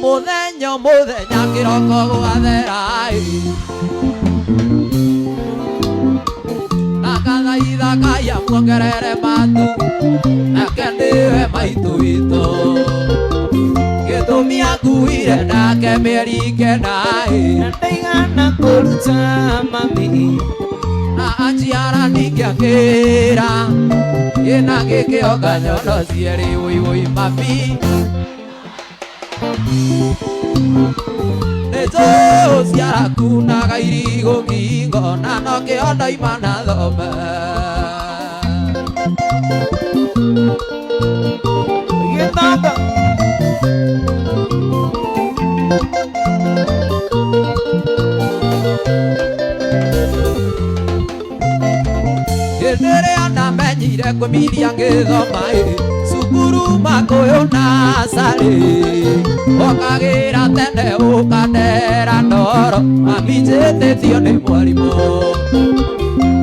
Muthenya kiroko gwatherai Nakathaitha Ngai amuongerere matu nake ndiwe maitu witũ gĩtũmi akuire nake mĩeri kenda ndaigana kũruta mami na aciara ningĩ akĩra ĩna gĩkĩonga nyondo cierĩ wĩwĩ mami Ciara kunaga irigo ngingo na no kĩondo imana thome gĩtamba hĩndĩ ĩrĩa ndamenyire kwĩmiria ngĩthoma cukuru makũyũ na sarĩ okagĩra tene ũkandera ndoro mami njĩtĩtio nĩ mwarimũ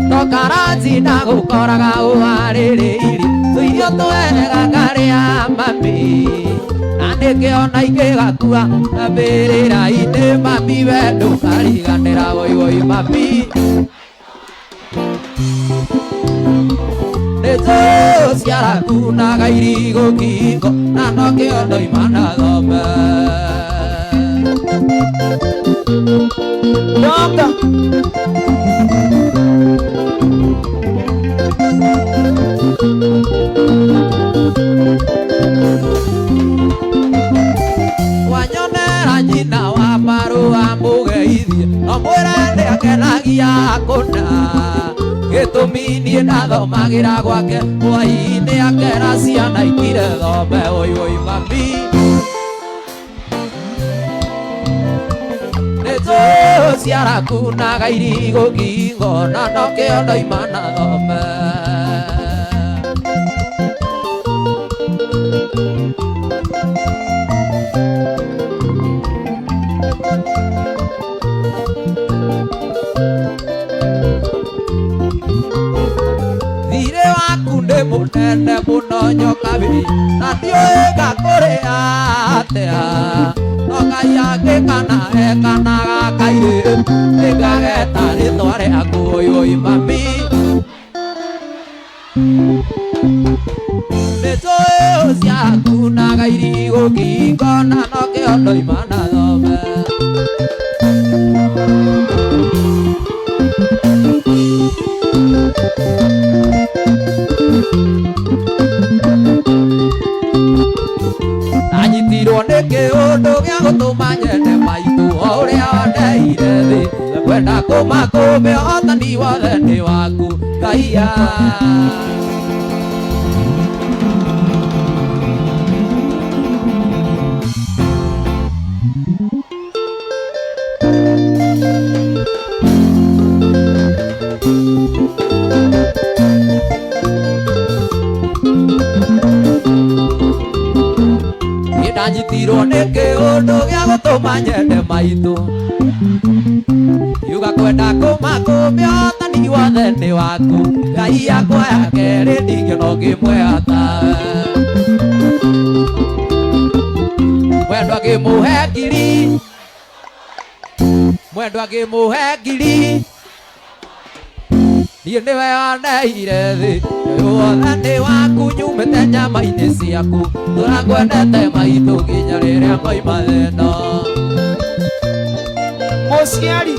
ndokaraji na gũkoraga ũharĩrĩirie tũirio twega ngarĩa mami na nĩkĩona ingĩgakua na mbĩrĩra-inĩ mami we ndũkariganĩra woi mami Ciara kunaga irigo ngingo na no kĩondo imana thome Donga wanyonera nyina wa marũa mũgeithie no mwĩre nĩakenagia kũna gĩtũmi niĩ ndathomagĩra gwake hwaĩ-inĩ akera ciana ikire thome woi mami Ciara kunaga irigo ngingo na no kĩondo imana thome Thirĩ waku nĩ mũnene mũno nyokabi na ndiũĩ ngakũrĩa atĩa no Ngai angĩkana ekanaga kairĩtu nĩngageta rĩtwa rĩaku woi mami nĩtũĩ ciara kunaga irigo ngingo na no kĩondo imana thome Nanyitirwo nĩ kĩũndũ gĩa gũtũma nyende maitũ o ũrĩa wandeire thĩ kwenda kũmakũmĩ ũhotani wothe nĩ waku Ngai Nanyitirwo nĩ kĩũndũ gĩa gũtũma nyende maitũ yuga kwenda kũmakũmĩ ũhotani wothe nĩ waku Ngai yakwa ya kerĩ ndingĩona ũngĩmwĩha tawe mwendwa ngĩmũhe ngiri niĩ nĩwe wandeire thĩ wothe nĩ waku nyumĩte nyama-inĩ ciaku tũrakwendete maitũ nginya rĩrĩa ngoima thĩ ĩno mũciari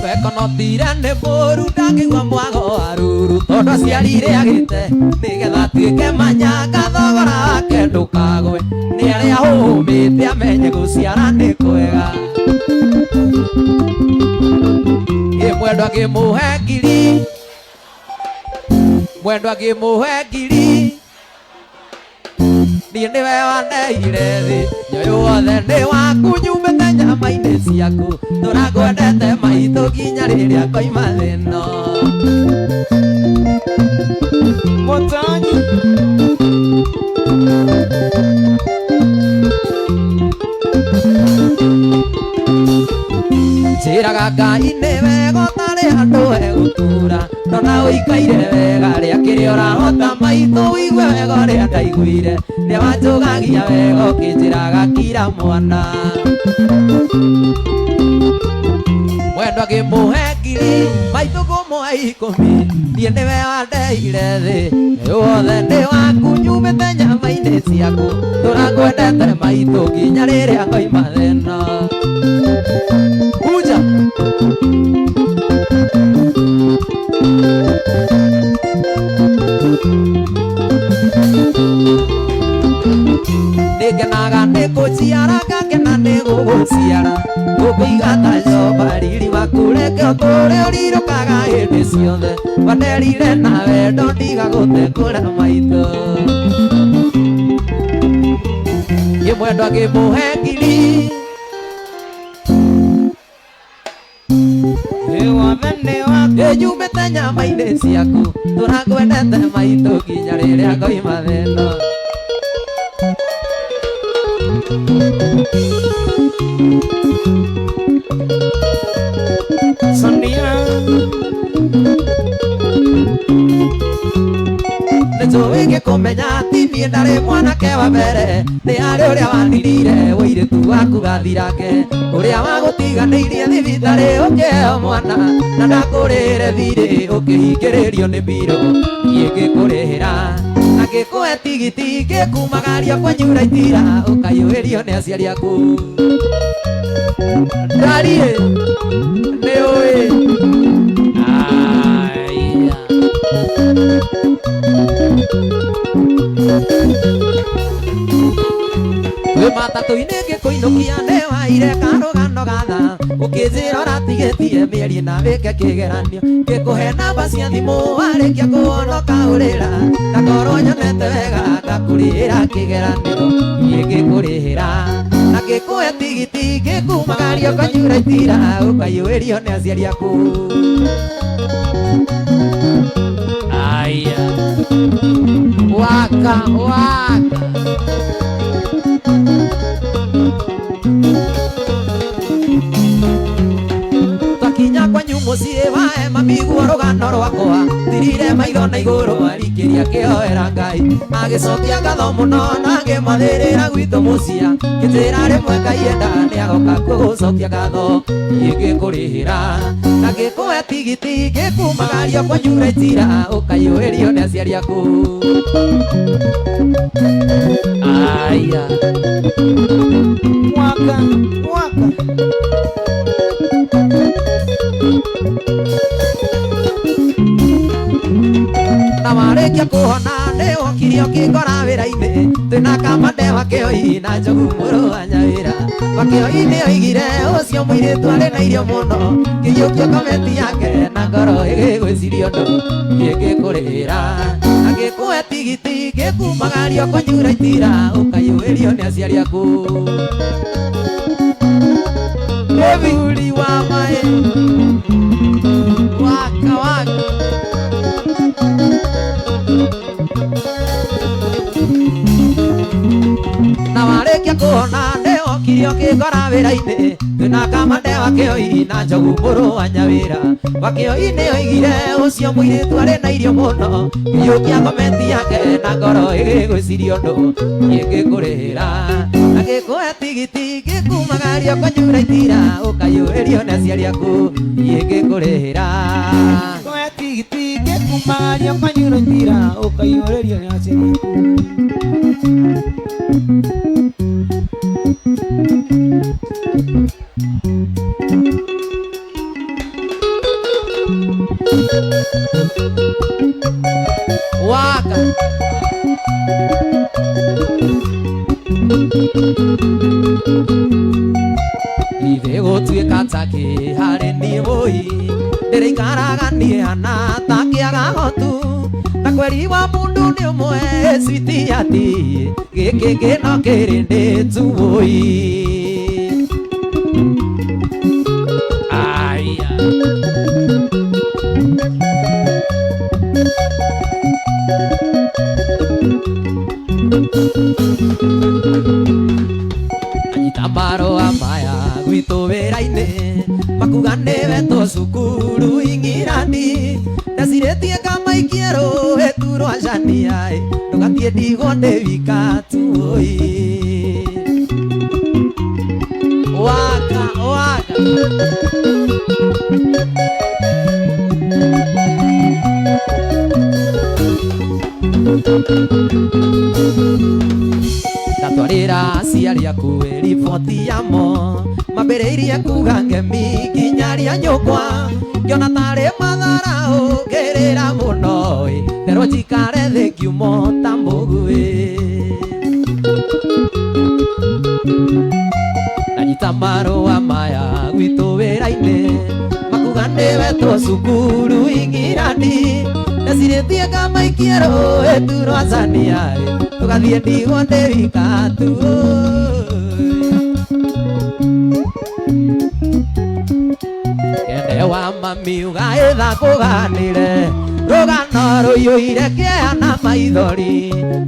Bekonotire nĩ mũru ndangĩigua mwago waruru tondũ aciarire agĩte nĩgetha tuĩke manyanga thogora wake ndũkagwe nĩ arĩa hũmĩte amenye gũciara nĩ kwega mwendwa ngĩmũhe ngiri niĩ nĩwe wandeire thĩ nyoyo wothe nĩ waku nyumĩte nyama-inĩ ciaku tũrakwendete maitũ nginya rĩrĩa ngoima thĩ ĩno Mũtanyi njĩraga Ngai nĩ wega ũtarĩ handũ hegũtura no wĩikaire wega rĩa kĩrĩa ũrahota maitũ wĩigue wega ũrĩa ndaiguire nĩ wanjũgagia wega ũkĩnjĩraga kira mwana mwendwa ngĩmũhe ngiri maitũ kũmũhe ikũmi niĩ nĩwe wandeire thĩ wothe nĩ waku nyumĩte nyama-inĩ ciaku tũrakwendete maitũ nginya rĩrĩa ngoima thĩno Uja nĩngenaga nĩ gũciara ngakena nĩ gũgũciara ngũkũigata nyoba riri waku reke ũtũũre ũrirũkaga hĩndĩ ciothe wanderire na wendo ndigagũtengũra maitũ ngĩmwendwa ngĩmũhe ngiri nyumĩte nyama-inĩ ciaku tũrakwendete maitũ nginya rĩrĩa ngoima thĩno nĩnjũĩ ngĩkũmenya ti niĩ ndarĩ mwanake wa mbere nĩ arĩ ũrĩa waninire wĩirĩtu waku gathirake ũrĩa wagũtiganĩirie thibitarĩ ũkĩheo mwana na ndakũrĩre thirĩ ũkĩhingĩrĩrio nĩ mbirũ niĩ ngĩkũrĩhĩra na ngĩkũhe tigiti ngĩkumagaria kwenyu Raitira ũkaiyũĩrio nĩ aciari aku ndariĩ nĩ ũĩ wĩ matatũ-inĩ ngĩkũinũkia nĩ waire karũgano gatha ũkĩnjĩra ũratigĩtie mĩeri na wĩke kĩgeranio ngĩkũhe namba cia thimũ warĩkia kũhonoka ũrĩra ngakorwo nyonete wega ngakũrĩhĩra kĩgeranio niĩ ngĩkũrĩhĩra na ngĩkũhe tigiti ngĩkumagaria kwanyu Raitira ũkaiyũĩrio nĩ aciari aku aya waka waka twakinya kwanyu mũciĩ wae mamiguo rũgano rwakwa thirire maitho na igũrũ arikĩria kĩhoera Ngai agĩcokia ngatho mũno na ngĩmathĩrĩra gwitũ mũcia ngĩnjĩra rĩmwe Ngai enda nĩagoka kũgũcokia ngatho niĩ ngĩkũrĩhĩra na ngĩkũhe tigiti ngĩkumagaria kwanyu Raitira ũkaiyũĩrio nĩ aciari aku aya mwaka na warĩkia kũhona nĩ wokire ũkĩngora wĩra-inĩ twĩna kamande wakĩoi na njogu mũrũ wa nyawĩra wakĩoi nĩ oigire ũcio mũirĩtu arĩ na irio mũno ngĩiyũkia komenti yake na ngoro ĩgĩgwĩciria ũndũ niĩ ngĩkũrĩhĩra na ngĩkũhe tigiti ngĩkumagario kwanyu Raitira ũkaiyũĩrio nĩ aciari aku mũthuri wa maĩ waka waka na warĩkia kũhona nĩ wokire ũkĩngora wĩra-inĩ twĩna kamande wakĩoi na njogu mũrũ wa nyawĩra wakĩoi nĩ oigire ũcio mũirĩtu arĩ na irio mũno ngĩiyũkia komenti yake na ngoro ĩgĩgwĩciria ũndũ niĩ ngĩkũrĩhĩra na ngĩkũhe tigiti ngĩkumagario kwanyu Raitira ũkaiyũĩrio nĩ aciari aku niĩ ngĩkũrĩhĩra ngĩkũhe tigiti ngĩkumagaria kwanyu Raitira ũkaiyũĩrio nĩ aciari aku waka ithe gũtuĩka takĩ harĩ niĩ mũi ndĩrĩikaraga niĩ hana takĩaga hotu na kweri wa mũndũ nĩ ũmwe switi ati gĩkĩ kĩno kĩrĩ ndĩtu mũi aya anyita marũa maya gwitũ wĩra-inĩ makuga nĩwe tũ cukuru cukuru ing'irani ndacirĩtie kamaikiero eturwa caniaĩ ndũgatie ndigwo ndĩ wika tuĩ waka waka ndatwarĩra aciari aku riboti yamo mambĩrĩirie kuga ngemi nginyaria nyũkwa ngĩona tarĩ matharaũ ngĩrĩra mũno nderwo njikare thĩ ngiumo ta mũguĩ ndanyita marũa maya gwitũ wĩra-inĩ makuga nĩwetwo cukuru ing'irani ndacirĩtie kamaikiero eturwa caniaĩ tũgathiĩ ndigwo ndĩ wika ende wa mami ugaĩtha kũganĩre rũgano rũiyũire kĩeha na maithori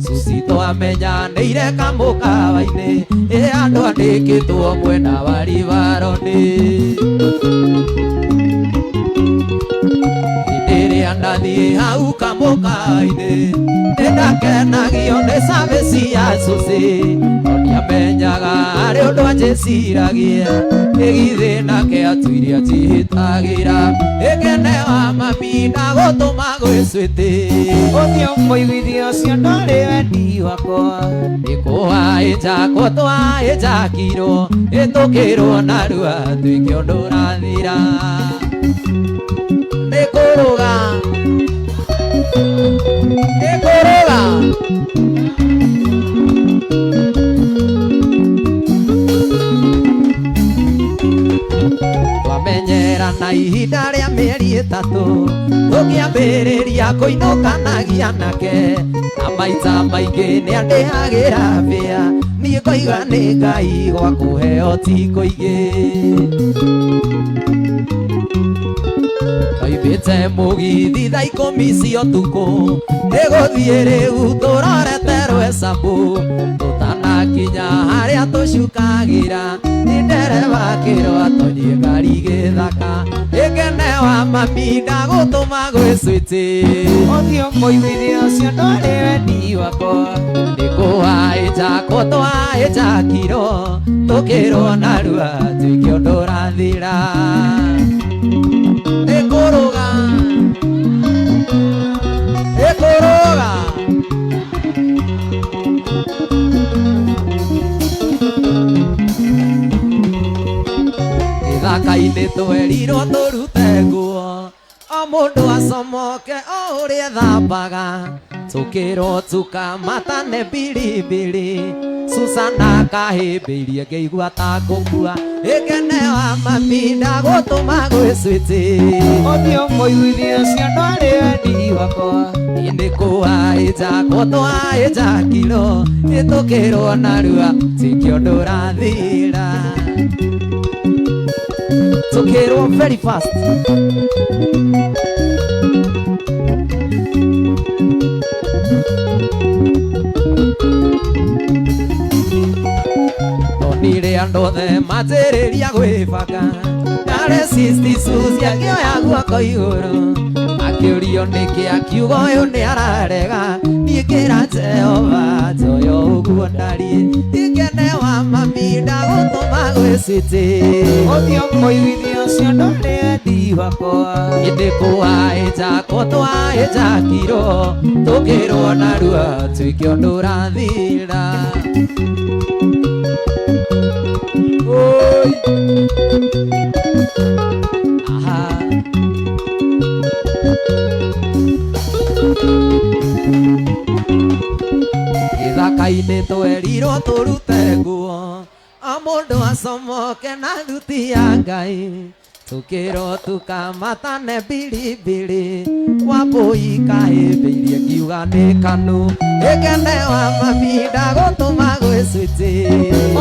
cuci twamenyanĩire kamũkawa-inĩ andũ andĩkĩtwo mwena wa ribaroni rĩrĩa ndathiĩ hau kamũkawa-inĩ nĩndakenagio nĩ cabici ya cuci no ndiamenyaga arĩ ũndũ anjĩciragia ĩgithĩ nake atuire anjĩhĩtagĩra ĩkene wa mami ndagũtũma gwĩcwĩtĩ ũthiũ mũiguithio ũcio ndwarĩ wendi wakwa nĩkũhaijakwo twahĩnjakirwo ĩtũkĩrwo narua tuĩke ũndũ ũrathira nĩkũrũga nĩkũrũga twamenyerana ihinda rĩa mĩeri ĩtatũ tũkĩambĩrĩria kũinũkanagia nake na maita maingĩ nĩandĩhagĩra mbĩa niĩ ngoiga nĩ Ngai gwa kũheo ti kũingĩ oimbĩte mũgithi thaa 10 cia ũtukũ nĩgũthiĩ rĩu tũrorete rwĩcambu tũtanakinya harĩa tũcukagĩra nĩ ndereba kĩrwa tonyie ngari gĩthaka ĩkene wa mami ndagũtũma gwĩcwĩtĩ ũthiũ mũiguithio ũcio ndwarĩ wendi wakwa nĩkũhaijakwo twahĩnjakirwo tũkĩrwo narua tuĩke ũndũ ũrathira nĩkũrũga nĩkũrũga gĩthaka-inĩ twerirwo tũrute nguo o mũndũ acomoke o ũrĩa thambaga tũkĩrwo tukamatane biribiri Susana kahĩmbĩirie ngĩigua ta ngũkua ĩkene wa mami ndagũtũma gwĩcwĩtĩ ũthiũ mũiguithio ũcio ndwarĩ wendi wakwa nĩkũhaijakwo twahĩnjakirwo ĩtũkĩrwo narua tuĩke ũndũ ũrathira tũkĩrwo very fast onire andũ othe manjĩrĩria gwĩbanga ndarĩ sistisus akĩoya guoko igũrũ akĩũrio nĩkĩ akiuga ũyũ nĩ ararega niĩ ngĩra Jehova njoyo ũguo ndariĩ ikene wa mami ndagũtũma gwĩcwĩtĩ ũthiũ mũiguithio ũcio ndwarĩ wendi wakwa nĩkũhaijakwo twahĩnjakirwo tũkĩrwo narua tuĩke ũndũ ũrathira oi aha gĩthaka-inĩ twerirwo tũrute nguo o mũndũ acomoke na thuti ya Ngai tũkĩrwo tukamatane biribiri wambũi kahĩmbĩirie ngiuga nĩ kanu ĩkene wa mami ndagũtũma gwĩcwĩtĩ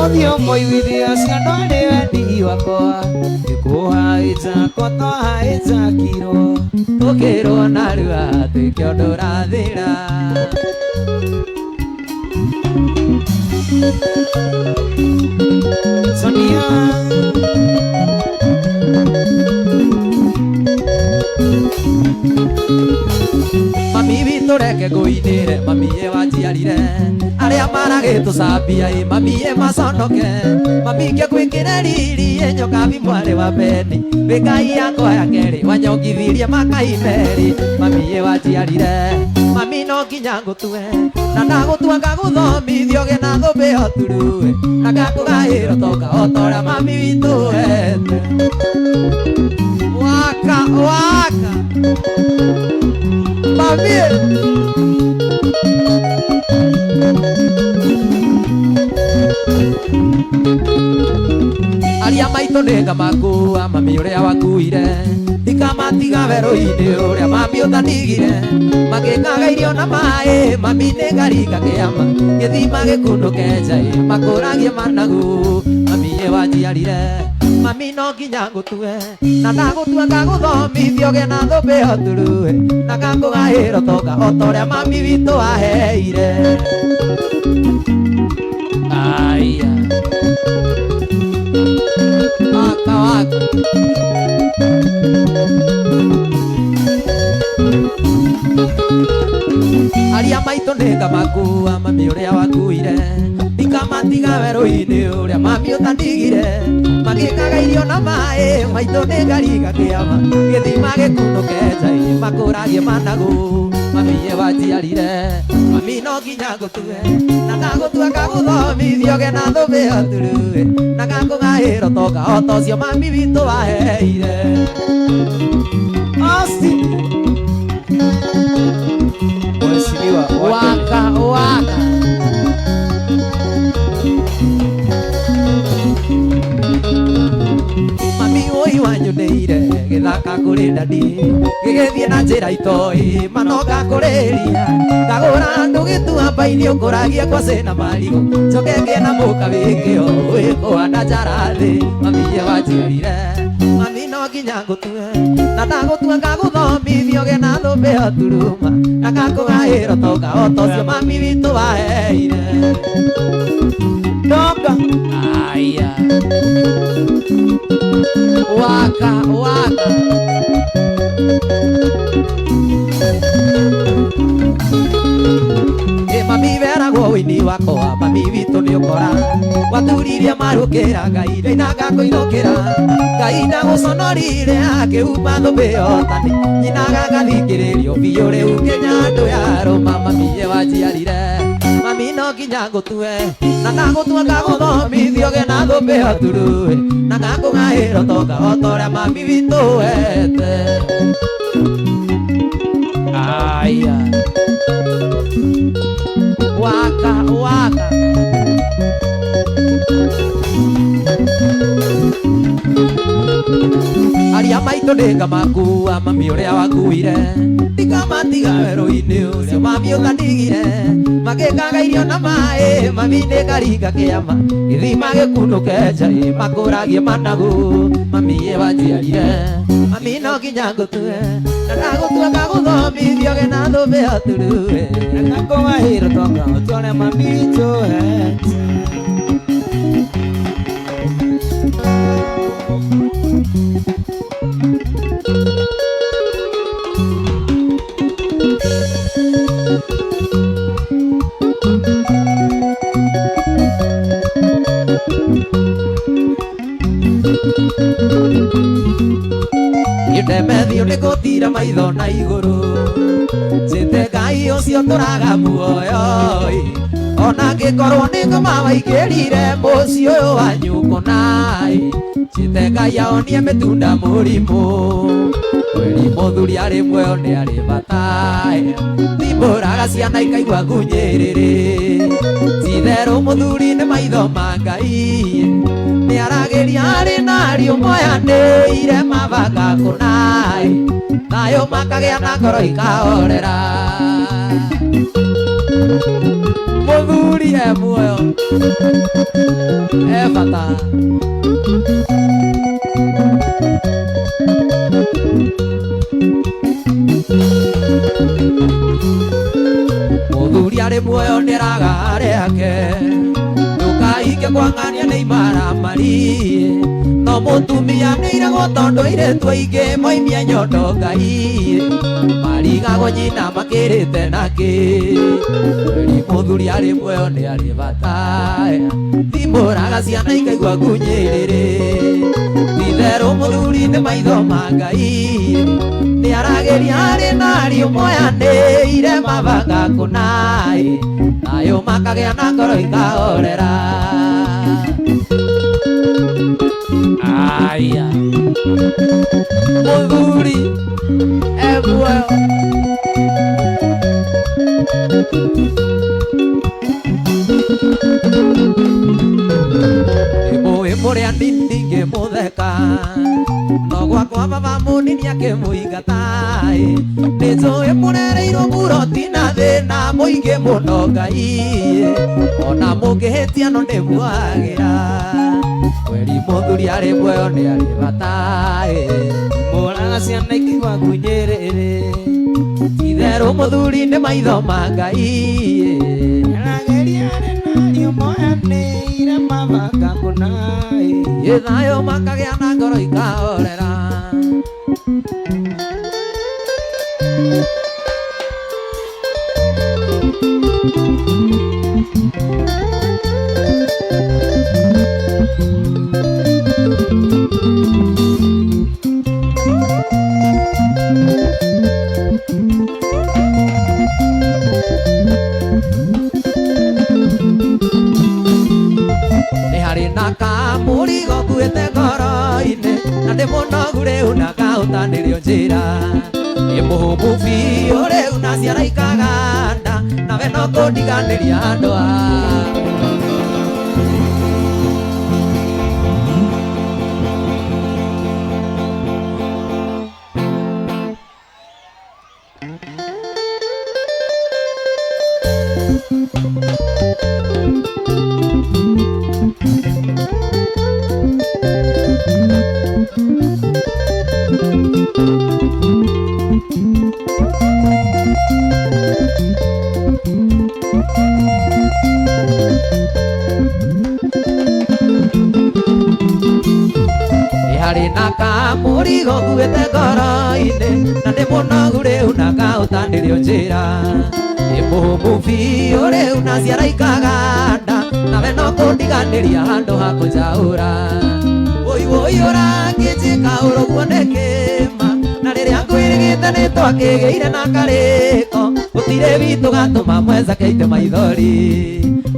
ũthiũ mũiguithio ũcio ndwarĩ wendi wakwa nĩkũhaijakwo twahĩnjakirwo tũkĩrwo narua tuĩke ũndũ ũrathira Sonia mami witũ reke ngũinĩre mami ye wanjiarire arĩa maragĩtũcambia mami ye maconoke mami ngĩkwĩkĩre riri nyokabi mwarĩ wa Beni wĩ Ngai yakwa ya kerĩ wanyongithirie makai merĩ mami ye wanjiarire mami no nginya ngũtue na ndagũtua ngagũthomithio gĩ na thũmbĩ oturu na ngakũgaĩra toka otorĩa mami witũ wete waka waka mami aria maitũ nĩngamakua mami ũrĩa wakuire ndikamatiga werũ-inĩ ũrĩa mami ũtanigire magĩkaga irio na maĩ mami nĩngaringa kĩama gĩthima gĩkunũke njai makũragie managu mami ye wanjiarire mami no nginya ngũtue na ndagũtua ngagũthomithio gĩ na thũmbĩ oturu na ngakũgaĩra toka otorĩa mami witũ aheire aya waka waka aria maitũ nĩngamakua mami ũrĩa wakuire ndikamatiga werũ-inĩ ũrĩa mami ũtandigire magĩkaga irio na maĩ maitũ nĩngaringa kĩama gĩthima gĩkunũke njai makũragie managu mami ye wanjiarire mami no nginya ngũtue na ngagũtua ngagũthomithio gĩ na thũmbĩ oturu na ngakũgaĩra toka otocio mami witũ waheire Mheshimiwa waka waka mami ũi wanyũnĩire gĩthaka kũrĩ ndandi gĩgĩthiĩ na njĩra itoĩ manoga kũrĩria ngagũra ndũgĩtua mbaini ũkũragie kwa cĩna marigũ njoke ngĩe na mũka wĩkĩo wĩkũhanda njarathĩ mami ye wanjiarire mami no nginya ngũtue na ndagũtua ngagũthomithio gĩ na thũmbĩ oturuma na ngakũgaĩra toka otocio mami witũ waheire Donga aya waka waka mami veragwo wĩini wakwa mami witũ nĩ ũkora waturirie marũkĩra Ngai na ngakũinũkĩra Ngai ndagũconorire akĩhumba thũmbĩ otani nyinaga ngathikĩrĩrio biũ rĩu Kenya andũ yarũma mami ye wanjiarire mami no nginya ngũtue na ndagũtua ngagũthomithio gĩ na thũmbĩ oturu na ngakũgaĩra toka otorĩa mami witũ wete aya waka waka aria maitũ nĩngamakua mami ũrĩa wakuire ndikamatiga werũ-inĩ ũcio mami ũtandigire magĩkaga irio na maĩ mami nĩngaringa kĩama gĩthima gĩkunũke njai makũragie managu mami ye wanjiarire mami no nginya ngũtue na ndagũtua ngagũthomithio gĩ na thũmbĩ oturu na ngakũgaĩra toka otorĩa mami witũ wete Ndemethio nĩ gũtira maitho na igũrũ njĩte Ngai ũcio tũraga muoyo ona ngĩkorwo nĩ ngoma waingĩrire mũciĩ ũyũ wa nyũkũnai njĩte Ngai aonie mĩtunda mũrimũ kweri mũthuri arĩ muoyo nĩ arĩ bataĩ thimbũraga ciana ikaigua ngunyĩrĩrĩ ti-itherũ mũthuri nĩ maitho ma Ngai nĩ aragĩria arĩ nariũ moyanĩire mabanga kũnai thayũ makagĩa na ngoro ikahorera mũthuri e muoyo e bata mũthuri arĩ muoyo nĩ raga rĩake ndũkaige kwang'ania nĩ imaramari no mũtumia nĩ iragwo tondũ airĩtu aingĩ moimia nyondo Ngai marigagwo nyina makĩrĩte nakĩ kweri mũthuri arĩ muoyo nĩ arĩ bata thimũraga ciana ikaigua ngunyĩrĩrĩ titherũ mũthuri nĩ maitho ma Ngai nĩ arageria arĩ nariũ moyanĩire mabanga kũnaĩ nayo makagĩa na ngoro ikahorera aya mũthuri muoyo ĩmũĩ mũrĩa nini ngĩmũtheka no gwakwa baba mũnini akĩmũingata nĩnjũĩ mũrereirwo buroti na thĩna mũingĩ mũno Ngai ona mũngĩhĩtia no nĩmuagĩra kweri mũthuri arĩ muoyo nĩ arĩ bata mũraga ciana ikaigua ngunyĩrĩrĩ titherũ mũthuri nĩ maitho ma Ngai arageria arĩ nario moyanĩire mabanga kũnaĩ thayũ makagĩa na ngoro ikahorera nĩ harĩ na kamũrigo nguĩte ngoro-inĩ na ndĩmũnogu rĩu na kaũtanĩrio njĩra nĩ mũhũmũ biũ rĩu na ciara ikaganda nawe no kũndiganĩria andũ harĩ na kamũrigo nguĩte ngoro-inĩ na ndĩmũnogu rĩu na kaũtanĩrio njĩra nĩ mũhũmũ biũ rĩu na ciara ikaganda nawe no kũndiganĩria handũ ha kũnjaũra wũi ũrangĩnjĩka ũrũguo nĩ kĩma na rĩrĩa ngwĩrĩgĩte nĩ twakĩgĩire na karĩko gũtirĩ witũ gatũma mwenza keite maithori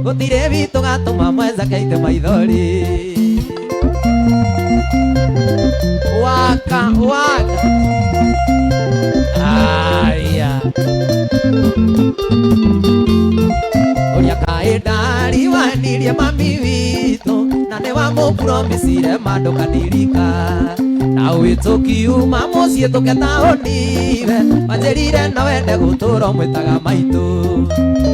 gũtirĩ witũ gatũma mwenza keite maithori waka aya ũrĩa kaĩ ndariwanirie mami witũ na nĩ wamũpromisire mandũ kandirika na wĩtũkiuma mũciĩ tũketaũniwe manjĩrire no wende gũtũũra mwĩtaga maitũ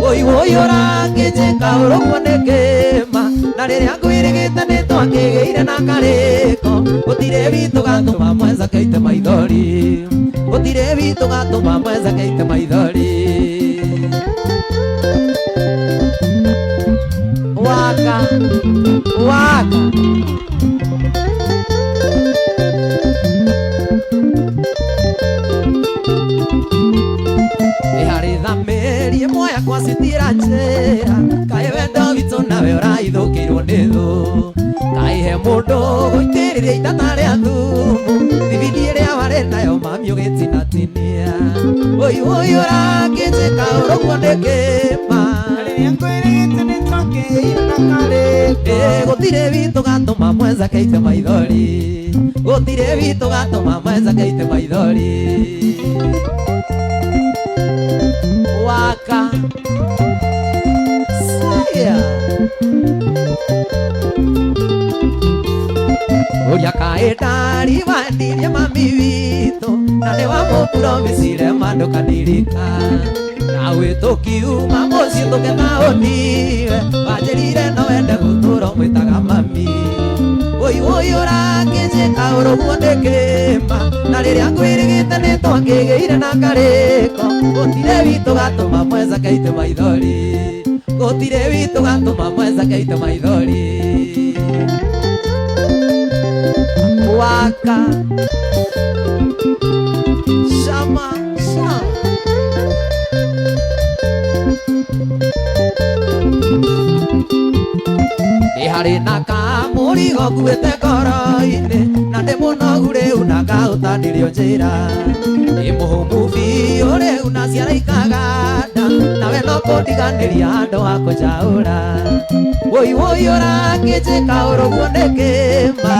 wũi ũrangĩnjĩka ũrũguo nĩ kĩma na rĩrĩa ngwĩrĩgĩte nĩ twakĩgĩire na karĩko gũtirĩ witũ gatũma mwenza keite maithori gũtirĩ witũ gatũma mwenza keite maithori waka harĩ thamĩri ĩmwe yakwa citira njĩra kaĩ wendo witũ nawe ũraithũkĩirwo nĩ thũ kaĩ he mũndũ gũitĩrĩria itata rĩa thumu thibidi ĩrĩa warĩ nayo mami ũgĩtinatinia wũi ũrangĩnjĩka ũrũguo nĩ kĩma gũtirĩ witũ gatũma mwenza keite maithori gũtirĩ witũ gatũma mwenza keite maithori waka saya ũrĩa kaĩ ndariwanirie mami witũ na nĩ wamũpromisire mandũ kandirika na wĩtũkiuma mũciĩ tũketaũniwe wanjĩrire no wende gũtũũra mwĩtaga mami wũi ũrangĩnjĩka ũrũguo nĩ kĩma na rĩrĩa ngwĩrĩgĩte nĩ twakĩgĩire na karĩko gũtirĩ witũ gatũma mwenza keite maithori gũtirĩ witũ gatũma mwenza keite maithori waka Shama Shama Nĩ harĩ na kamũrigo nguĩte ngoro-inĩ na ndĩ mũnogu rĩu na ngaũtanĩrio njĩra nĩ mũhũmu biũ rĩu na ciara ikaganda nawe no kũndiganĩria handũ ha kũnjaũra wũi wũi ũrangĩnjĩka ũrũguo nĩ kĩmba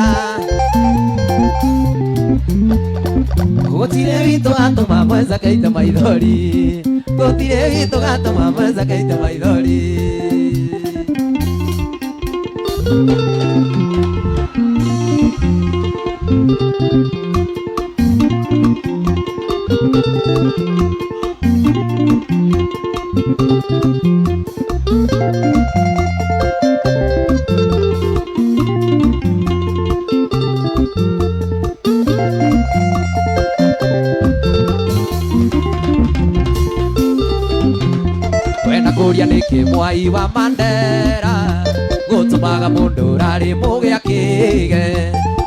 gũtirĩ witũ gatũma mwenza keite maithori gũtirĩ witũ gatũma mwenza keite maithori Wena kũria nĩkĩ mwai wa Mandera gũtũmaga mũndũ ũrarĩ mũgĩa kĩge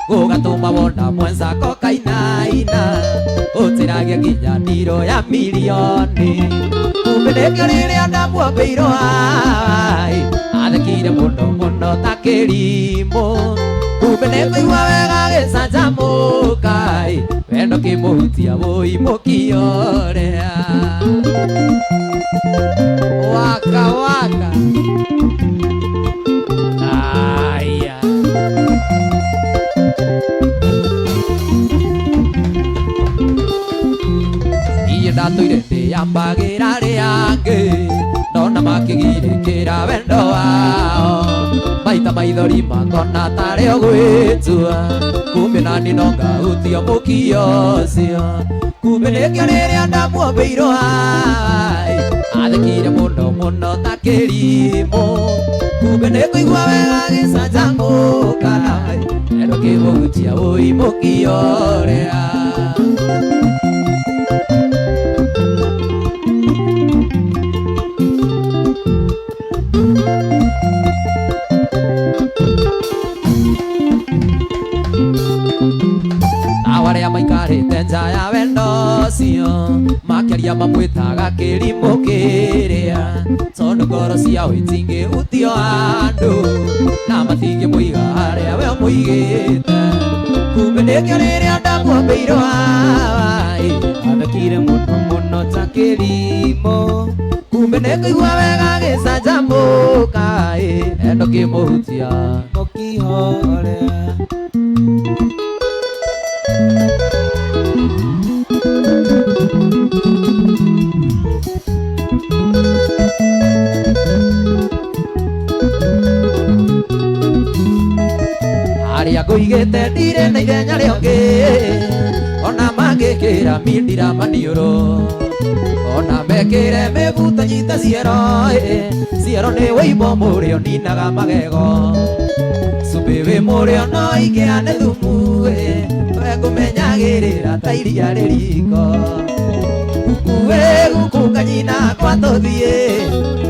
gũgatũma wona mwenzako kainaina ũtĩragia nginya ndiro ya milioni kumbe nĩkĩo rĩrĩa ndamuombĩirwo ai athekire mũno mũno ta kĩrimũ kumbe nĩkũigua wega gĩcanjamũka wendo kĩmũhutia wũimũkio ũrĩa waka waka aya iye ndatũire ndĩyambagĩra rĩangĩ ndona makĩgirĩkĩra wendo wao maita maithori makona tarĩ ũgwĩtua kumbe nani no ngahutia mũkio ũcio kumbe nĩkĩo rĩrĩa ndamuombĩirwo ai athekire mũno mũno ta kĩrimũ kumbe nĩkũigua wega gĩcanjamũka wendo kĩmũhutia wũimũkio ũrĩa awarĩa maikarĩte nja ya wendo ũcio makĩria mamwĩtaga kĩrimũ kĩrĩa tondũ ngoro ciao itingĩhutio andũ na matingĩmũiga harĩa we mũigĩte kumbe nĩkĩo rĩrĩa ndamuombĩirwo ai athekire mũno mũno ta kĩrimũ kumbe nĩkũigua wega gĩcanjamũka wendo kĩmũhutia mũkio ũrĩa harĩa ngũigĩte ndirĩ na ithenya rĩongĩ ona mangĩkĩra mindira maniũrũ ona mekĩre mĩbuto nyite ciero ciero nĩ wĩimbo mũrĩo ninaga magego cumbĩ wĩ mũrĩo no ingĩane thumu we ngũmenyagĩrĩra ta iria rĩriko guku wĩ guku kanyina kwa tũthiĩ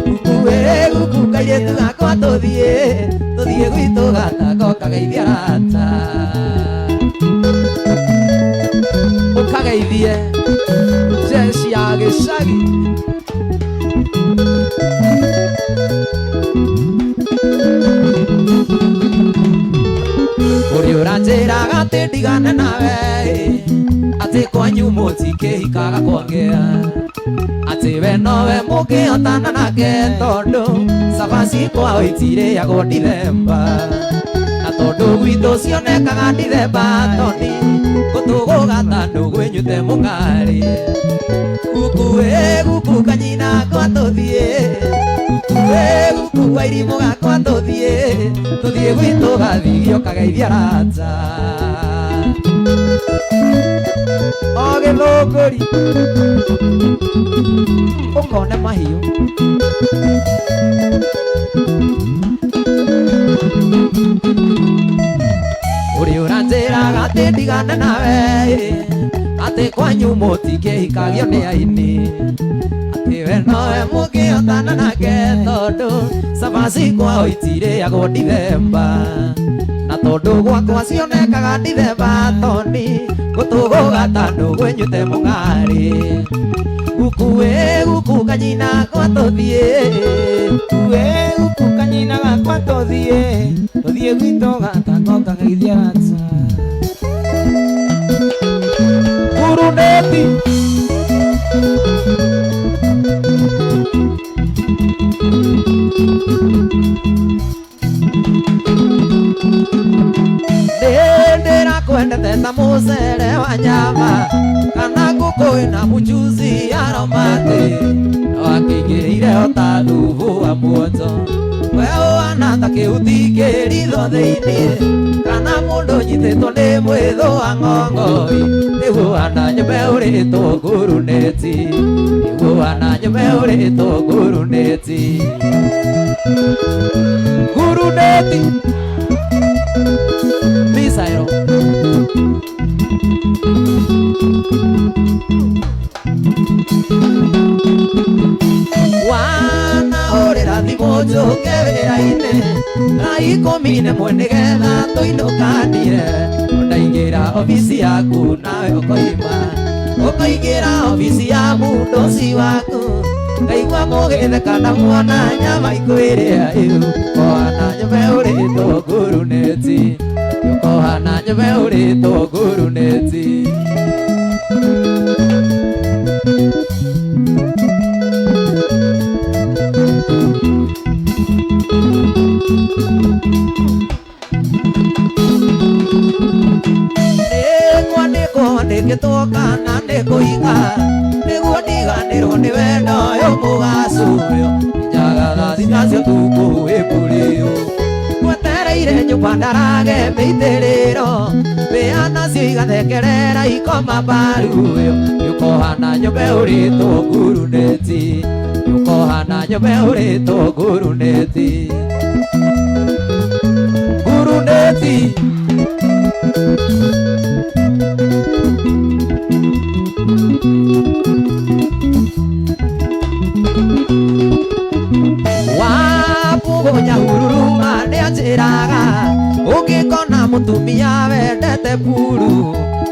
guku wĩ guku kairĩtu gakwa tũthiĩ gwitũ gatako kageithia rata ũkageithie jeshi ya gĩcagi ũrĩa ũranjĩraga atĩ ndigane nawe atĩ kwanyu mũtikĩhikaga kwongea atĩ we nowe mũngĩhotana nake tondũ cabaci kwao itirĩagwo Ndithemba na tondũ gwitũ cionekaga Ndithemba toni gũtũgũ gatandũ gwĩnyute mũng'arĩ guku wĩ guku kanyina kwa tũthiĩ guku wĩ guku wa irimũ gakwa tũthiĩ gwitũ gathigio kageithia rata o gĩthũngũri ũkone mahiũ ũrĩa ũranjĩraga atĩ ndigane nawe atĩ kwanyu mũtikĩhikagio nĩ aini atĩ we nowe mũngĩhotana nake tondũ cabaci kwao itirĩagwo Ndithemba na tondu gwakwa cionekaga ndithemba toni gutugo gatandå gwenyute mung'ari gukue guku kanyina kwa tuthie Kue guku kanyina gakwa tuthie gwito gatako kageithia gata Guruneti ndendera kwendete ta mucere wa nyama kana nguku ina muchuzi aromati wakĩingĩrĩire ota thubu wa muonjo we ũhana ta kĩhuti kĩritho thĩinĩ kana mũndũ nyitĩtwo nĩ mwĩthũ wa ng'ong'oi nĩguo ũhana nyũmba ũrĩtwo nguruneti nĩguo ũhana nyũmba ũrĩtwo nguruneti nguruneti Misairo wana orera thimo njoke wĩra-inĩ na ikũmi n'ĩmwe nĩgetha tũinũkanire ndaingĩra obici yaku nawe ũkaingĩra obici ya mũndoci waku ngaigua mũgĩtheka na mwana nyama ikwĩrĩa ũkohana nyũmba ũrĩtwo nguruneti ũkohana nyũmba ũrĩtwo nguruneti ndĩgĩtwo kana ndĩkũiga nĩguo ndiganĩrwo nĩ wendo ũyũ mũgacu ũyũ njaga thinacio tuku wĩmbũrĩũ ngwetereire nyũmba ndarage mĩitĩrĩro mbĩa nacio igathekerera ikoma mbaru ũyũ nĩũkohana nyũmba ũrĩtwo nguruneti nĩũkohana nyũmba ũrĩtwo nguruneti nguruneti wapugonya hururuma nĩanjĩraga ũngĩkona mũtumia wendete puru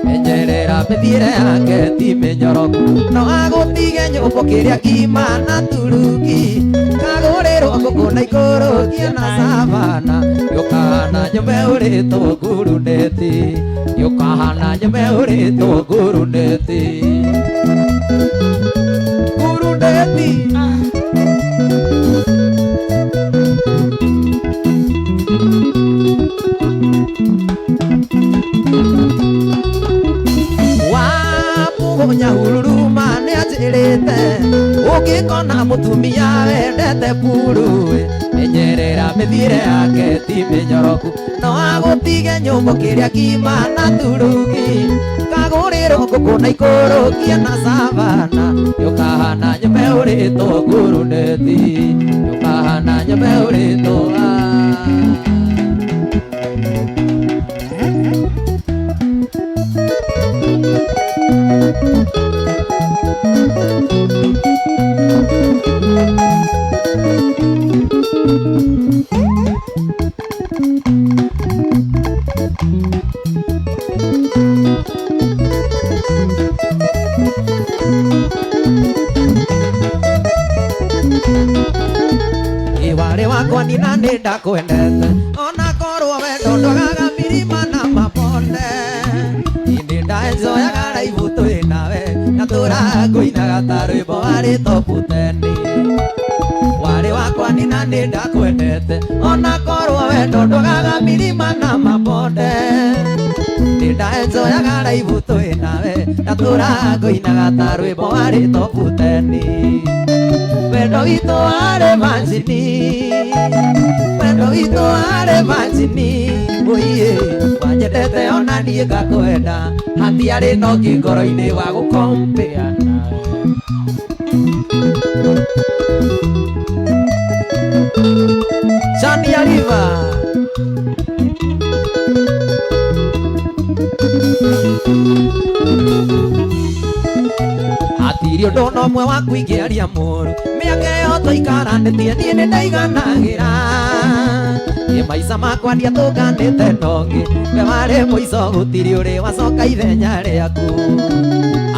menyerera mĩthiĩre yake ti mĩnyoroku no agũtige nyũmba kĩrĩa kima na turuki kagũrĩrwo ngũkũ na ikũrũkie na savana yũkahana nyũmba ũrĩtwo nguruneti yũkahana nyũmba ũrĩtwo nguruneti nguruneti wapugonya hururuma nĩanjĩrĩte ũngĩkona mũtumia wendete puru menyerera mĩthiĩre yake ti mĩnyoroku no agũtige nyũmba kĩrĩa kima na turuki kagũrĩrwo ngũkũ na ikũrũkie na savana yũkahana nyũmba ũrĩtwo nguruneti yũkahana nyũmba ũrĩtwo Iware wakwa nina nĩndakwendete ona korwo wendo ndwagaga mirima na mabonde indi ndaenjoyaga raibu twĩ nawe na tũrakũinaga ta rwĩmbo wa rĩtobu teni ware wakwa nina nĩndakwendete ona korwo wendo ndwagaga mirima na mabonde indi ndaenjoyaga raibu twĩ nawe na tũrakũinaga ta rwĩmbo wa rĩtobu teni wendo witũ warĩ manjini wendo witũ warĩ manjini ũiĩ wanjendete ona niĩ ngakwenda hatiarĩ na ũngĩ ngoro-inĩ wa gũkompĩa nawe Chania River hatirĩ ũndũ na ũmwe wa kũingĩaria mũru mĩaka ĩyo tũikaranĩtie niĩ nĩndaiganagĩra maica makwa ndiatũnganĩte nongĩ we warĩ mũico gũtirĩ ũrĩ wacoka ithenya rĩaku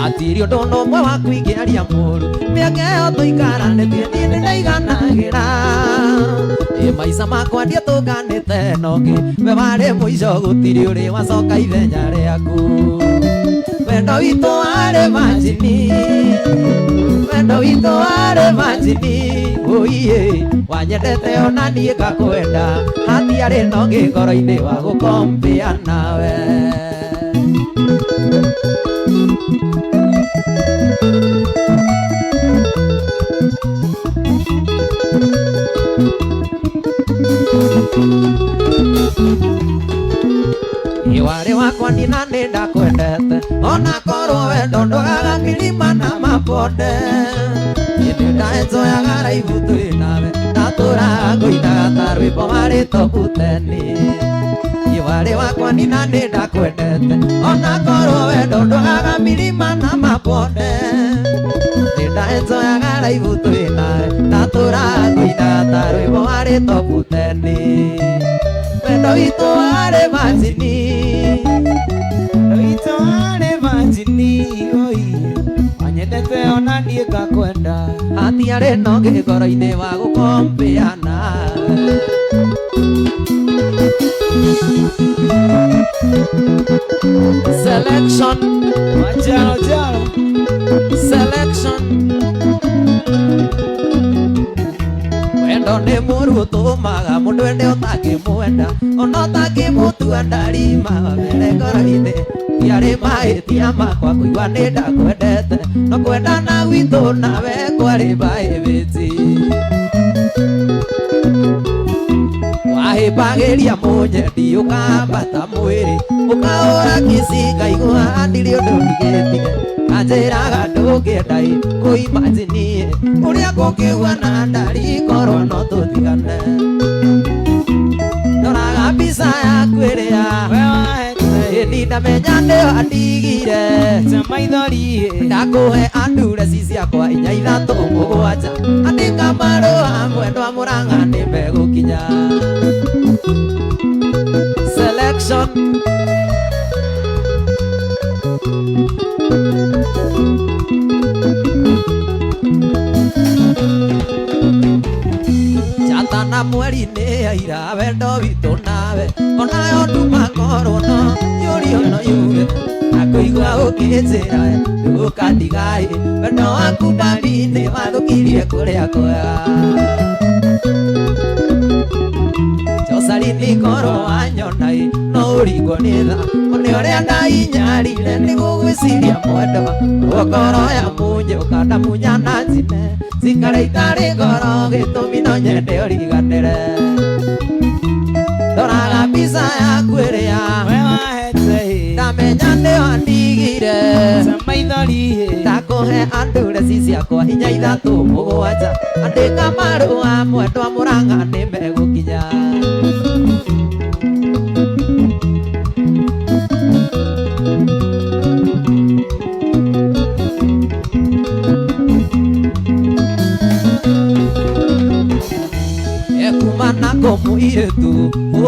atiri ũndũ ũmwe wa kũingĩaria mũru mĩaka ĩyo tũikaranĩtie niĩ nĩndaiganagĩra maica makwa ndiatũnganĩte nongĩ we warĩ mũico gũtirĩ ũrĩ wacoka ithenya rĩaku wendo witũ warĩ manjini wendo witũ warĩ manjini ũiĩ wanyendete ona niĩ ngakwenda hatiarĩ nongĩ ngoro-inĩ wa gũkombĩa nawe warĩ wakwa niĩ na nĩ ndakwendete ona korwo wendo ndũgaga milima na mabonde niĩ nĩ ndaenjoyaga raibu twĩ nawe ndatũraga ngũinaga ta rwĩmbo warĩtwo Buteni warĩ wakwa niĩ na nĩ ndakwendete ona korwo wendo ndũgaga milima na mabonde nĩ ndaenjoyaga raibu twĩ nawe ndatũraga ngũinaga ta rwĩmbo warĩtwo Buteni wendo witũ warĩ manjini witũ warĩ manjini wanyendete ona niĩ ngakwenda hatiarĩ nongĩ ngoro-inĩ wa gũkombĩa nawe Selection Jalo jalo Selection wendo nĩ mũru ũtũmaga mũndũ ende ũtangĩmwenda ona ũtangĩmũtua ndarima were ngoro-inĩ tiarĩ mahĩtia makwa kũigua nĩ ndakwendete no kwendana gwitũ nawe kwarĩ mahĩbĩti wahĩmbagĩria mũnyendi ũkambata mwĩrĩ ũkaũra kĩci ngaigua ndirĩ ũndũ ndigĩtige kanjĩraga ndũngĩenda kũimanjinie ũrĩa kũngĩgua na ndari korwo no tũtigane ndoraga mbica yaku ĩrĩa we wahete ĩni ndamenya nĩyo andigire ta maithori ndakũhe andureci ciakwa inya ithatũ mũgwanja andĩka marũa mwendwa Mũrang'a nĩ megũkinya Selection na mweri-inĩ yaira wendo witũ nawe onayo nduma ngorwo no yũrio no yuge na kũigua ũkĩnjĩra ndũkandigaĩ wendo waku ndari-inĩ wathũkirie kũrĩa kwega Jocelyn ngoro wanyona no ũringwo nĩ tha one ũrĩa ndainyarire nĩ gũgwĩciria mwendwa ngoro ya munye ũkandamunya na njine cikare itarĩ ngoro gĩtũmi no nyende ũriganĩre ndoraga mbica yaku ĩrĩa we wahete ndamenya nĩyo andigire ta maithori ndakũhe andureci ciakwa inya ithatũ mũgwanja andĩka marũa mwendwa Mũrang'a nĩ megũkinya nako mũirĩtu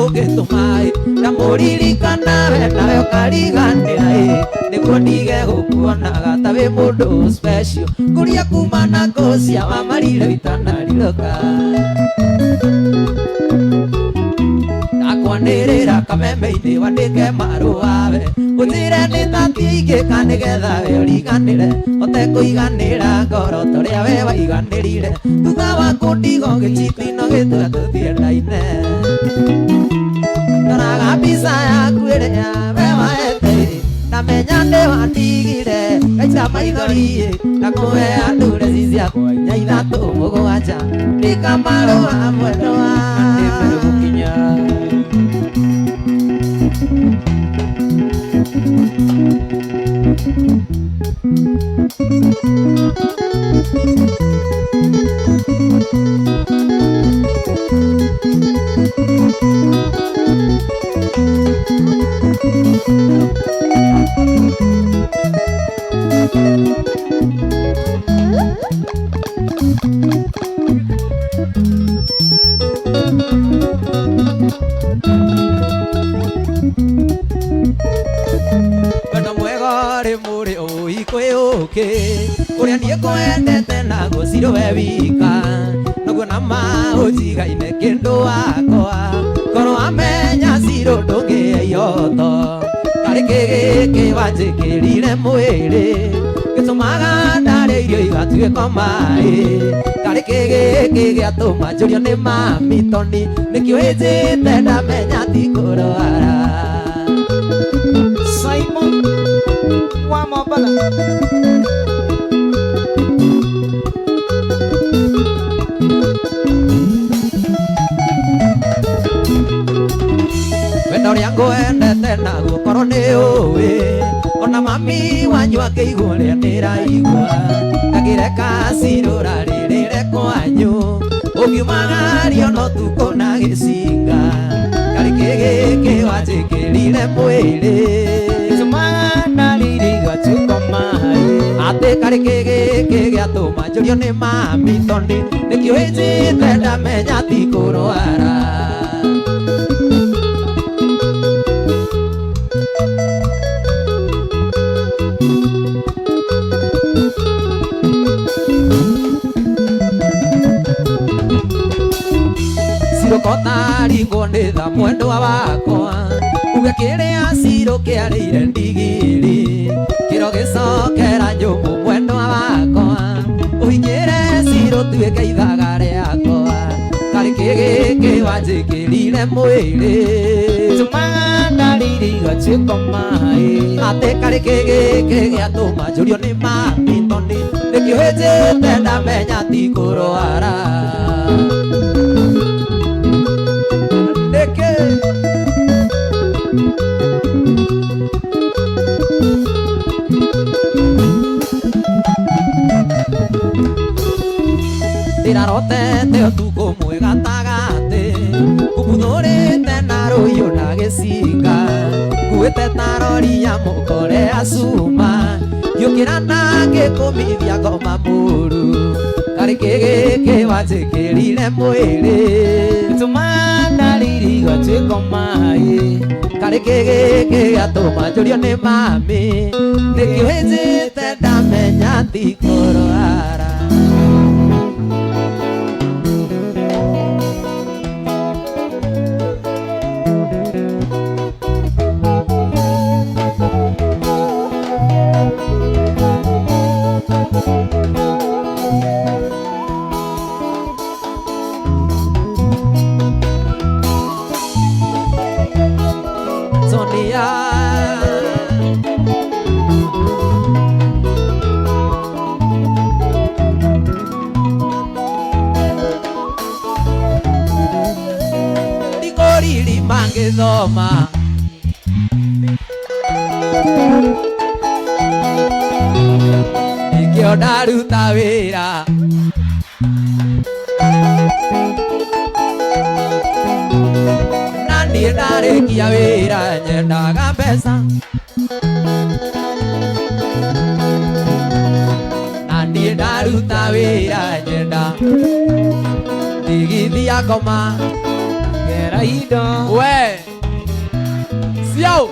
ũngĩtũmaĩ ndamũririkana we nawe ũkariganĩra nĩguo ndige gũkuonaga ta wĩ mũndũ special kũria kuma na ngũcia wa mariro itanarirũka ndakwanĩrĩra kameme-inĩ wandĩke marũa we ũnjĩre nĩ tatia ingĩka nĩgetha we ũriganĩre hote kũiganĩra ngoro torĩa we waiganĩrire thutha waku ndigo gĩcitino gĩtũa tũthiendaine ndoraga mbica yaku ĩrĩa we wahete ndamenya nĩ wandigire gaica maithori ndakũhe andureci ciakwa inya ithatũ mũgwanja ndĩka marũa mwendwa nĩ megũkinya Uria nie kwendete na guciro we wika Naguo na maũjigaine kĩndũ wakwa Korwo amenya ciro ndũngĩeyoto Karĩ kĩgĩkĩ wanjĩkĩrire mwĩrĩ Gĩtũmaga ndarĩa irio igatuĩka maĩ Karĩ kĩgĩkĩ gĩatũma njũrio nĩ mami toni Nĩkĩo ĩnjĩte ndamenya ti kũrwara Simon wa Mombatha Wendo ũrĩa ngwendete naguo korwo nĩ ũĩ Ona mami wanyu akĩigua ũrĩa ndĩraigua Ngakĩreka cirũra rĩrĩre kwanyu Ũngiumagario no tukũ na gĩcinga Karĩ kĩgĩkĩ wanjĩkĩrire mwĩrĩ Gĩtũmaga ndarĩa irio igatuĩka maĩ Atĩ karĩ kĩgĩkĩ gĩatũma njũrio nĩ mami toni Nĩkĩo ĩnjĩte ndamenya ti kũrwara Kotarigwo nĩ tha mwendwa wakwa Uge kĩrĩa ciro kĩarĩire ndigiri Kĩro gĩcokera nyũmũ mwendwa wakwa Ũhinyĩre ciro tuĩke ithaga rĩakwa Karĩ kĩgĩkĩ wanjĩkĩrire mwĩrĩ Gĩtũmaga ndarĩa irio igatuĩka maĩ Atĩ karĩ kĩgĩkĩ gĩatũma njũrio nĩ mami toni Nĩkĩo ĩnjĩte ndamenya ti kũrwara Ndirarotete ũtukũ mwega tagatĩ Ngubuthũrĩte na rũhiũ na gĩcinga Nguĩte ta rori ya mũkore ya cuma Ngĩũkĩra na ngĩkũmithia ngoma mũru Karĩ kĩgĩkĩ wanjĩkĩrire mwĩrĩ Gĩtũmaga ndarĩa irio igatuĩka maĩ Karĩ kĩgĩkĩ gĩatũma njũrio nĩ mami Nĩkĩo ĩnjĩte ndamenya ti kũrwara Sonia Ndikoriri mangĩthoma Nĩkĩo ndaruta wĩra Na niĩ ndarĩkia wĩra nyendaga mbeca Na niĩ ndaruta wĩra nyenda ndigithia ngoma Gera indo We Ciao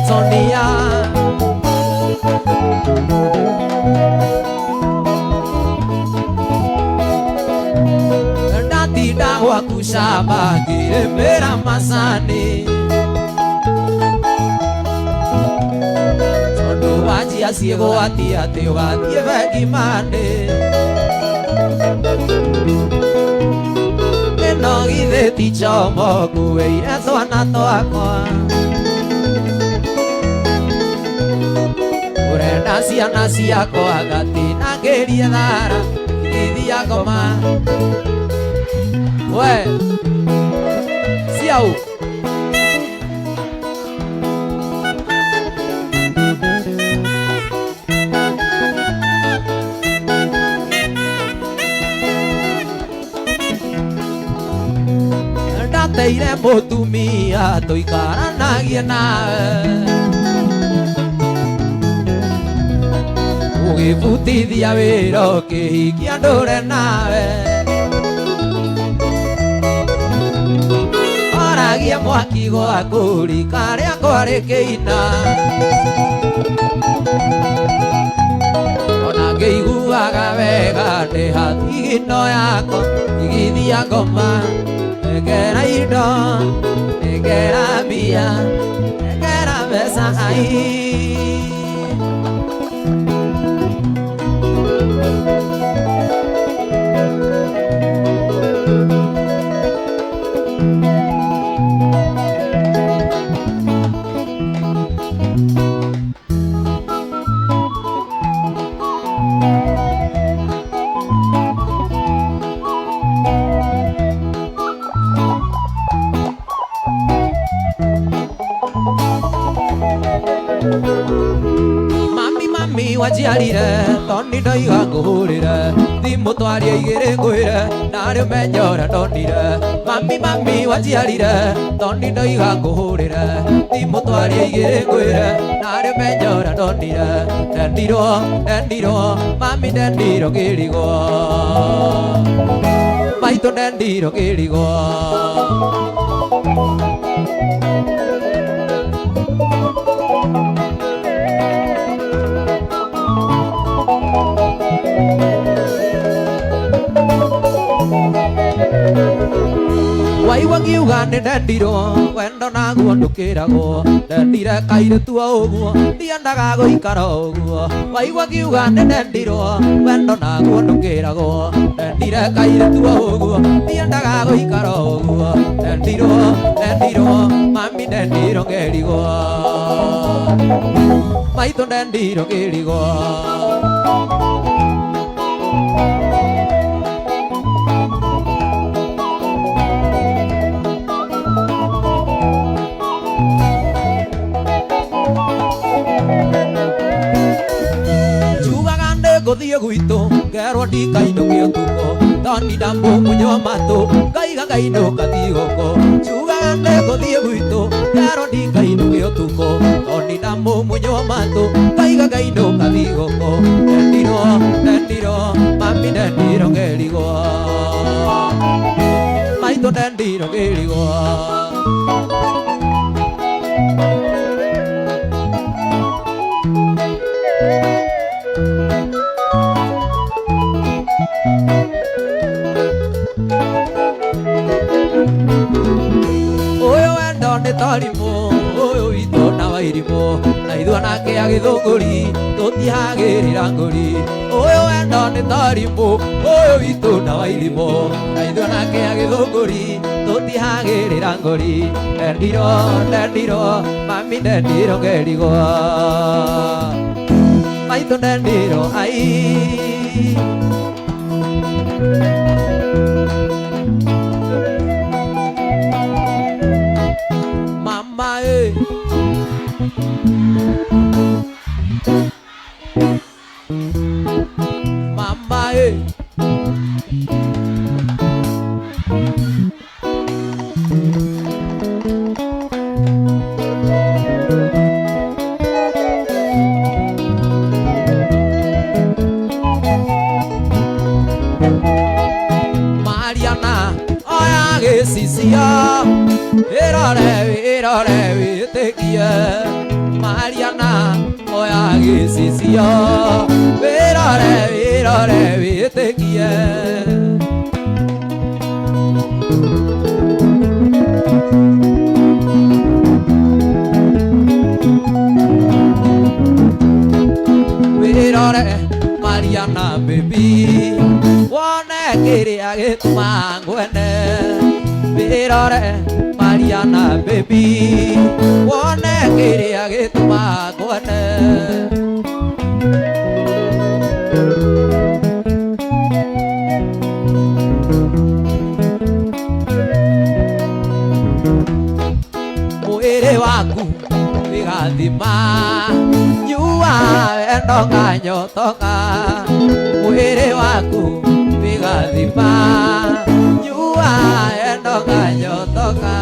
Sonia Ndatinda gwaku shamba ngĩrĩmĩra macani Tondũ wanjia ciĩgwatia atĩ ũgathiĩ bengi Monday Ĩno githĩ ti chomo nguĩire twana twakwa Ũrenda ciana ciakwa gatinangĩrie thara Ngĩthia ngoma We Ciao Ndateire mũtumia tũikaranagie nawe Ũgĩbutithia wĩra ũkĩhikia ndũre nawe Nagia mwaki gwa kũri karĩa kwarĩ kĩina ona ngĩiguaga wega ndĩ hathigino yakwa igithia ngoma ngera indo ngera mbia ngera mbeca Mami wajiarire toni ndoiga ngũhũrĩre thimũ twarie igĩrĩ ngwĩre narĩ ũmenyora ndonire mami wajiarire toni ndoiga ngũhũrĩre thimũ twarie igĩrĩ ngwĩre narĩ ũmenyora ndonire ndendirwo mami ndendirwo kĩrigo maitũ ndendirwo kĩrigo waigua ngiuga nĩ ndendirwo wendo naguo ndũkĩragwo ndendire kairĩtu o ũguo ndiendaga gũikara ũguo waigua ngiuga nĩ ndendirwo wendo naguo ndũkĩragwo ndendire kairĩtu o ũguo ndiendaga gũikara ũguo ndendirwo mami ndendirwo kĩrigo maitũ ndendirwo kĩrigo gũthiĩ gwitũ ngerwo ndikainũke ũtukũ toni ndamũ mũnyua matũ ngaiga ngainũka thigũkũ njugaga ndĩgũthiĩ gwitũ ngerwo ndikainũke ũtukũ toni ndamũ mũnyua matũ ngaiga ngainũka thigũkũ ndendirwo mami ndendirwo kĩrigo maitũ ndendirwo kĩrigo Tarimu ũyũ witũ na wairimũ na ithuĩ nake agĩthũngũri tũtihagĩrĩra ngũri ũyũ wendo nĩ tarimu ũyũ witũ na wairimũ na ithuĩ nake agĩthũngũri tũtihagĩrĩra ngũri ndendirwo mami ndendirwo kĩrigo maitũ ndendirwo Irore wĩtĩkie Mariana oya gĩcicio Irore wĩtĩkie Irore Mariana baby wone kĩrĩa gĩtũma ngwende Irore Mariana baby wone kĩrĩa gĩtũma ngwende mwĩrĩ waku wĩgathima nyua wendo nganyotoka mwĩrĩ waku wĩgathima nyua wendo nganyotoka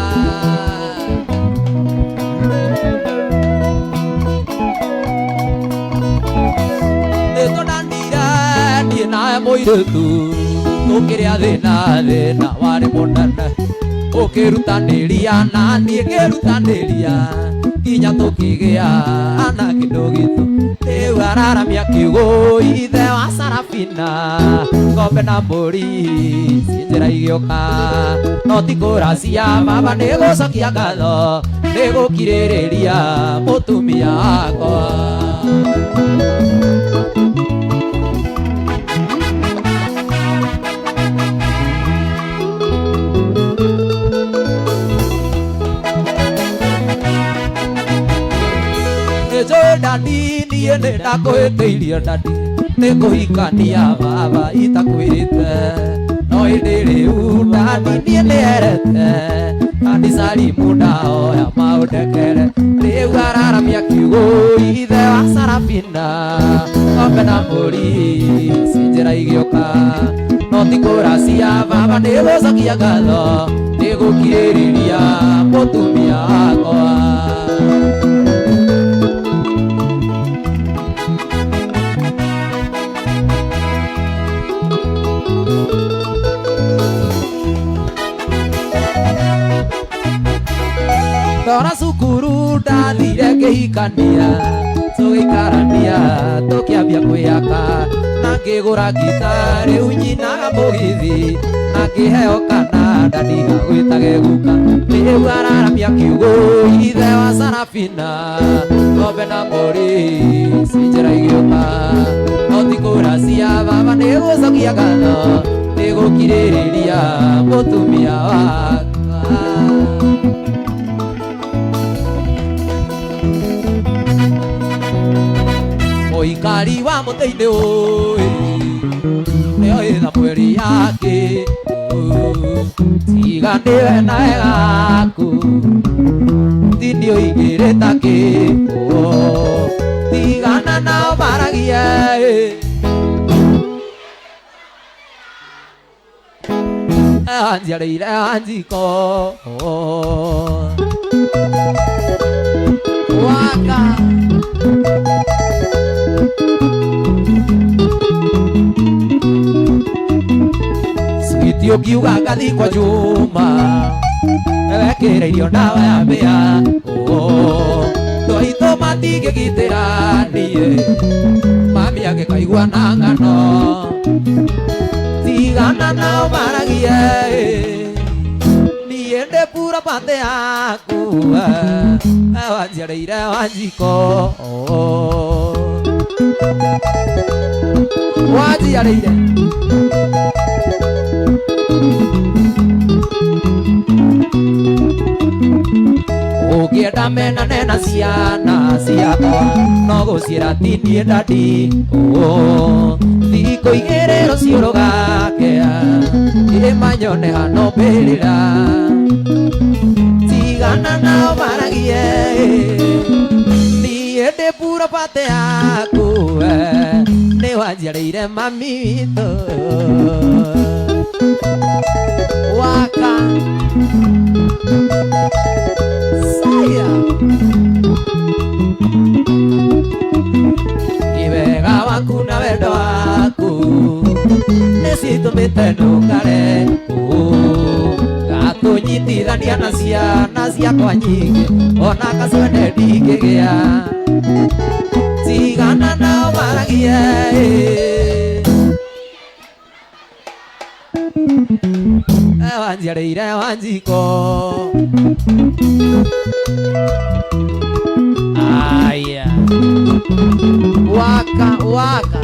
mũirĩtu tũkĩrĩa thĩna warĩ mũnene Ukirutanĩria naniĩ ngĩrutanĩria nginya tũkĩgĩa na kĩndũ gitu rĩu araramia kiugo ithe wa Sarafina ngombe na mbũri ciĩ njĩra igĩũka no ti kũracia baba nĩ gũcokia ngatho nĩ gũkirĩrĩria mũtumia wakwa Dadi niĩ nĩ ndakwĩtĩirie dadi nĩ kũhikania baba itakwĩrĩte no hĩndĩ rĩu dadi niĩ nĩerete dadi Salimu ndahoya maũndekere rĩu araramia kiugo ithe wa Sarafina ngombe na mbũri ciĩ njĩra igĩũka no ti kũracia baba nĩ gũcokia ngatho nĩ gũkirĩrĩria mũtumia wakwa Ndora cukuru ndathire ngĩhikania tũgĩikarania tũkĩambia kwĩyaka na ngĩgũra ngita rĩu nyinaga mũgithi na ngĩheo kana dadi gagwĩtage guka rĩu araramia kiugo ithe wa Sarafina ngombe na mbũri ciĩ njĩra igĩũka no ti kũracia baba nĩ gũcokia ngatho nĩ gũkirĩrĩria mũtumia wakwa Mũikari wa mũtĩ-inĩ ũyũ nĩo ĩtha mweri yake tiga nĩwe nawe gaku tinĩ ũigĩrĩta kĩkuo tigana nao maragie anjiarĩire anjiko waka Switi ukiuga ngathi kwa Juma wekĩra irio ndawa ya mbĩa tũhitũ matingĩgitĩra niĩ mami angĩkaigua na ng'ano tigana nao maragie niĩ ndĩ pura pande yaku wanjiarĩire wanjiko wanjiarĩire ũngĩenda menane na ciana ciakwa no gũciĩra ti niĩ dadi thikũ igĩrĩ rũciũ rũgakĩa irĩma nyone hano mbĩrĩra tigana nao maragie niĩ ndĩ pura pate yaku nĩ wanjiarĩire mami witũ waka saya kĩwega waku na wendo waku nĩcitũmĩte ndũngare gatũnyitithania na ciana ciakwa nyingĩ ona gacwende ndingĩgĩa tigana nao maragie wanjiarĩire wanjiko aya waka waka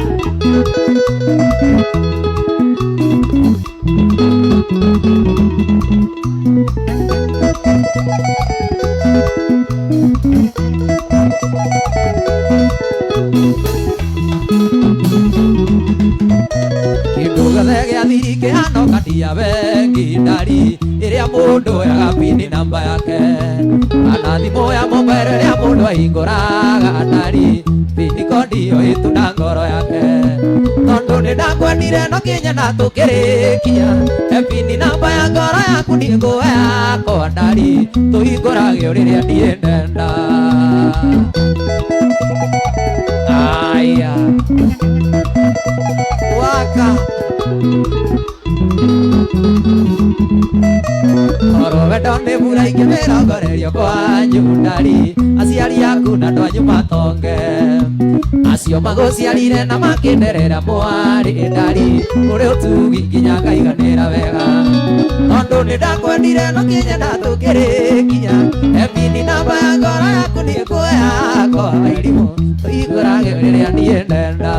Kĩndũgothe gĩa thiri kĩhana katia bengi ndari ĩrĩa mũndũ oyaga pini namba yake kana thimũ ya mobile ĩrĩa mũndũ ahingũraga ndari pini kodi ĩyo ĩtuna ngoro yake tondũ nĩndakwendire no kinya na tũkĩrĩkia pini namba ya ngoro yaku niĩ ngũoya yakwa ndari tũhingũrage rĩrĩa niĩ ndenda aya waka wendo nĩ mũraingĩ mĩrongorerio kwanyu ndari aciari aku na andũ anyu matonge acio magũciarire na makĩnderera mwarĩ ndari ũrĩ ũtugi nginya ngaiganĩra wega tondũ nĩ ndakwendire no kinya ndatũkĩrĩkia ebini namba ya ngoro yaku nĩ nguoya kwa irimũ ũhingũrage rĩrĩa niĩ ndenda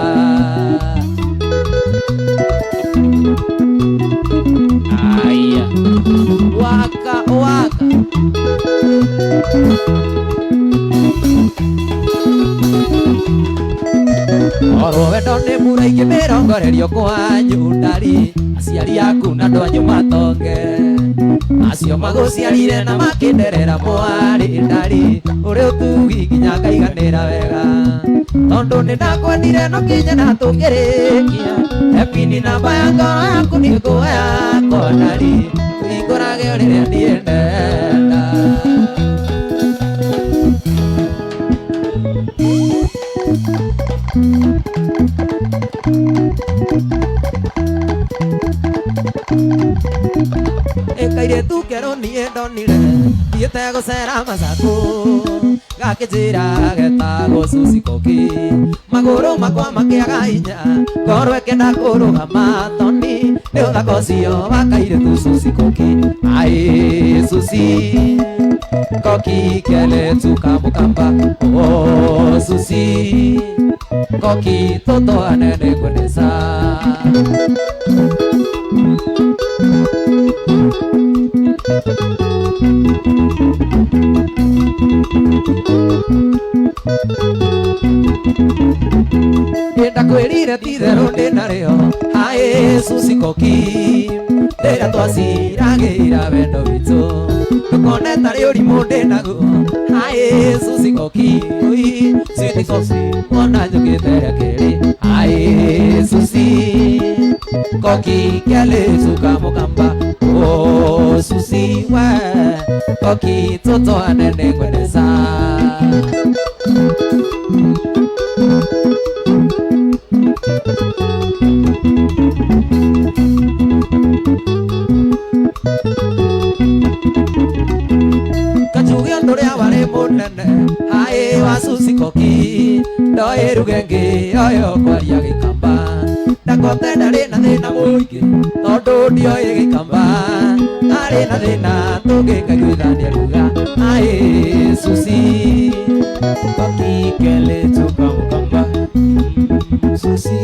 aya waka waka oro wendo nĩ mũraingĩ mĩrongorerio kwanyu ndari aciari aku na andũ anyu matonge acio magũciarire na makĩnderera mwarĩ ndari ũrĩ ũtugi nginya ngaiganĩra wega tondũ nĩ ndakwendire no kinya ndatũkĩrĩkia ebini namba ya ngoro yaku nĩ nguoya kwa ndari ũhingũrage rĩrĩa niĩ ndenda kairĩtu kerũ niĩ ndonire thiĩte gũcera Masaku gakĩnjĩra getagwo Susi Koki magũrũ makwa makĩaga hinya ngoro ĩkĩenda kũrũgama toni nĩ ũthaka ũcio wa kairĩtu Susi Koki ai Susi Koki keletu kamukamba oh Susi Koki toto anene kwenesa ndakwĩrire ti therũ ndĩnarĩo haĩ Susi Koki rĩrĩa twaciragĩra wendo witũ ndũkone tarĩ ũrimũ ndĩnaguo haĩ Susi Koki Sweet Koki mwana njũkĩte kerĩ haĩ Susi Koki keletu kamukamba oh Susi we Koki toto anene kwenesa kachugio ndũrĩa warĩ mũnene haĩ wa Susi Koki ndoĩ rugenge oyo kwaria gĩkamba ndakote ndarĩ na thĩna mũingĩ tondũ ndioĩ gĩkamba arĩ na thĩna tũngĩkaiguithania ruga haĩ Susi Koki keletu kamukamba Susi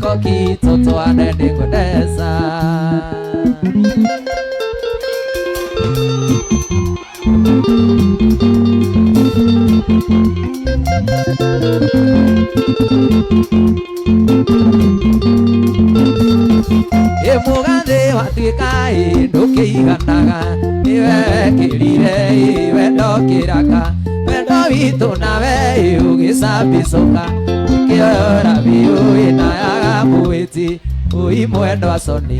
Koki toto anene kwenesa mũgathĩ watuĩka ndũkĩiganaga nĩwekĩrire wendo kĩraka wendo witũ nawe ũgĩcambicũka ũkĩora biũ ĩnayaga mwĩti ũi mwendo aconi